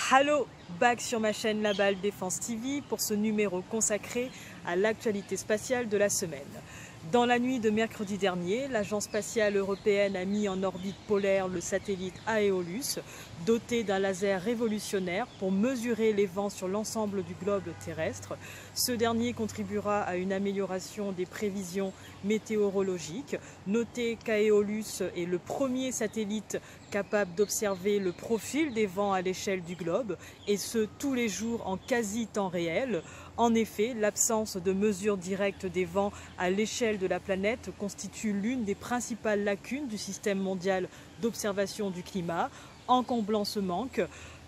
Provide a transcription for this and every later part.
Hello, back sur ma chaîne La Balle Défense TV pour ce numéro consacré à l'actualité spatiale de la semaine. Dans la nuit de mercredi dernier, l'Agence spatiale européenne a mis en orbite polaire le satellite Aeolus, doté d'un laser révolutionnaire pour mesurer les vents sur l'ensemble du globe terrestre. Ce dernier contribuera à une amélioration des prévisions météorologiques. Notez qu'Aeolus est le premier satellite capable d'observer le profil des vents à l'échelle du globe, et ce tous les jours en quasi temps réel. En effet, l'absence de mesures directes des vents à l'échelle de la planète constitue l'une des principales lacunes du système mondial d'observation du climat. En comblant ce manque,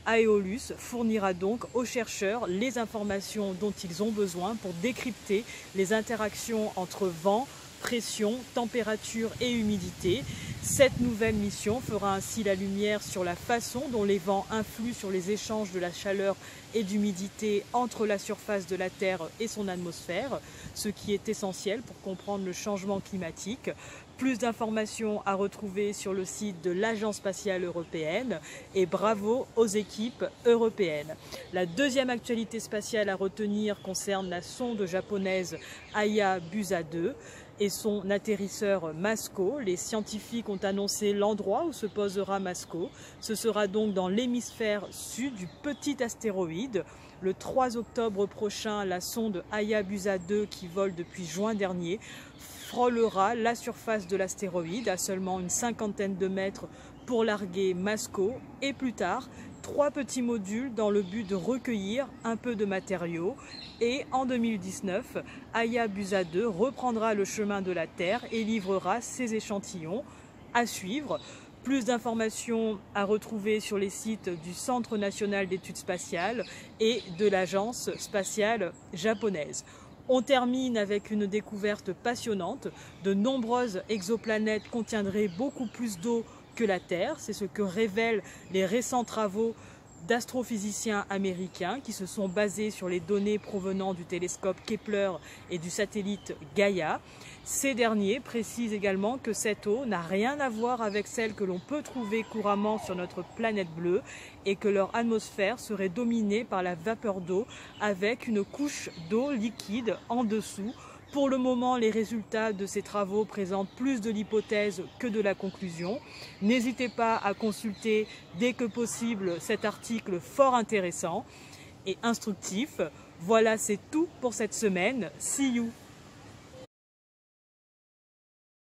Aeolus fournira donc aux chercheurs les informations dont ils ont besoin pour décrypter les interactions entre vent, pression, température et humidité. Cette nouvelle mission fera ainsi la lumière sur la façon dont les vents influent sur les échanges de la chaleur et d'humidité entre la surface de la Terre et son atmosphère, ce qui est essentiel pour comprendre le changement climatique. Plus d'informations à retrouver sur le site de l'Agence spatiale européenne, et bravo aux équipes européennes. La deuxième actualité spatiale à retenir concerne la sonde japonaise Hayabusa 2 et son atterrisseur Masko. Les scientifiques ont annoncé l'endroit où se posera Masko. Ce sera donc dans l'hémisphère sud du petit astéroïde. Le 3 octobre prochain, la sonde Hayabusa 2, qui vole depuis juin dernier, frôlera la surface de l'astéroïde à seulement une cinquantaine de mètres pour larguer Masko, et plus tard 3 petits modules dans le but de recueillir un peu de matériaux. Et en 2019, Hayabusa 2 reprendra le chemin de la Terre et livrera ses échantillons. À suivre. Plus d'informations à retrouver sur les sites du Centre national d'études spatiales et de l'Agence spatiale japonaise. On termine avec une découverte passionnante. De nombreuses exoplanètes contiendraient beaucoup plus d'eau que la Terre. C'est ce que révèlent les récents travaux d'astrophysiciens américains qui se sont basés sur les données provenant du télescope Kepler et du satellite Gaia. Ces derniers précisent également que cette eau n'a rien à voir avec celle que l'on peut trouver couramment sur notre planète bleue et que leur atmosphère serait dominée par la vapeur d'eau avec une couche d'eau liquide en dessous. Pour le moment, les résultats de ces travaux présentent plus de l'hypothèse que de la conclusion. N'hésitez pas à consulter dès que possible cet article fort intéressant et instructif. Voilà, c'est tout pour cette semaine. See you!